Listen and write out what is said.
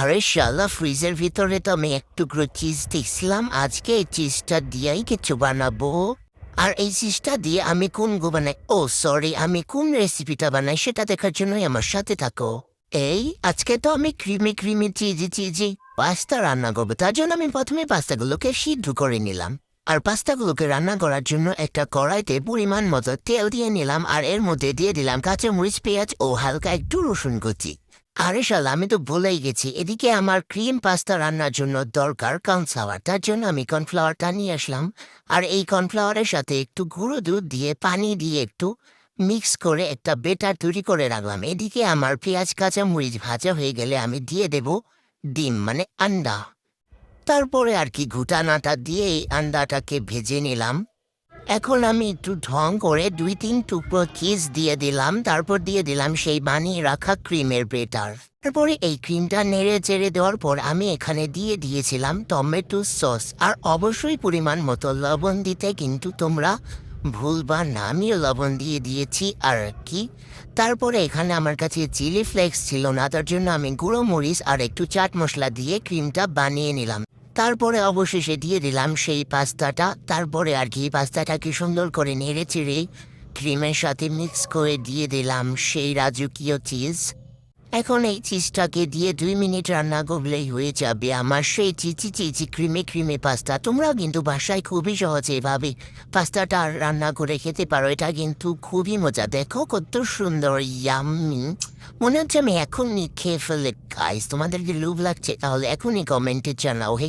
আরে শালা ফ্রিজের ভিতরে তো আমি এক টুকরো চিজ দেখছিলাম। আজকে এই চিজটা দিয়েই কিছু বানাবো। আর এই চিজটা দিয়ে আমি কোন বানাই, ও সরি, আমি কোন রেসিপিটা বানাই সেটা দেখার জন্যই আমার সাথে থাকো। এই আজকে তো আমি creamy creamy cheesy cheesy pasta রান্না করবো। তার জন্য আমি প্রথমে পাস্তাগুলোকে সিদ্ধ করে নিলাম। আর পাস্তাগুলোকে রান্না করার জন্য একটা কড়াইতে পরিমাণ মতো তেল দিয়ে নিলাম, আর এর মধ্যে দিয়ে দিলাম কাঁচামরিচ, পেঁয়াজ ও হালকা একটু রসুন কুচি। আরে শালা, আমি তো ভুলেই গেছি, এদিকে আমার ক্রিম পাস্তা রান্নার জন্য দরকার কর্নফ্লাওয়ার। তার জন্য আমি কর্নফ্লাওয়ারটা নিয়ে আসলাম। আর এই কর্নফ্লাওয়ারের সাথে একটু গুঁড়ো দুধ দিয়ে পানি দিয়ে একটু মিক্স করে একটা বেটার তৈরি করে রাখলাম। এদিকে আমার পেঁয়াজ কাঁচামরিচ ভাজা হয়ে গেলে আমি দিয়ে দেব ডিম মানে আন্ডা। তারপরে আর কি ঘুটানাটা দিয়ে এই আন্ডাটাকে ভেজে নিলাম। এখন আমি একটু ঢং করে 2-3 টুকরো চিজ দিয়ে দিলাম, তারপর দিয়ে দিলাম সেই বানিয়ে রাখা ক্রিমের বেটার। তারপরে এই ক্রিমটা নেড়ে চেড়ে দেওয়ার পর আমি এখানে দিয়ে দিয়েছিলাম টমেটো সস, আর অবশ্যই পরিমাণ মতো লবণ দিতে কিন্তু তোমরা ভুলবা না। আমিও লবণ দিয়ে দিয়েছি আর কি। তারপরে এখানে আমার কাছে চিলি ফ্লেক্স ছিল না, তার জন্য আমি গুঁড়ো মরিচ আর একটু চাট মশলা দিয়ে ক্রিমটা বানিয়ে নিলাম। তারপরে অবশেষে দিয়ে দিলাম সেই পাস্তাটা। তারপরে আর কি পাস্তাটাকে সুন্দর করে নেড়ে চেড়ে ক্রিমের সাথে মিক্স করে দিয়ে দিলাম সেই রাজকীয় চিজ। এখন এই চিজটাকে দিয়ে 2 মিনিট রান্না করলেই হয়ে যাবে আমার সেই চিচি চিচি ক্রিমে ক্রিমে পাস্তা। তোমরাও কিন্তু বাসায় খুবই সহজে এভাবে পাস্তাটা রান্না করে খেতে পারো। এটা কিন্তু খুবই মজা। দেখো কত সুন্দর, ইয়াম্মি। মনে হচ্ছে আমি এখনই খেয়ে ফেলে গাইস। তোমাদের যদি লোভ লাগছে তাহলে এখনই কমেন্টে জানাও। হে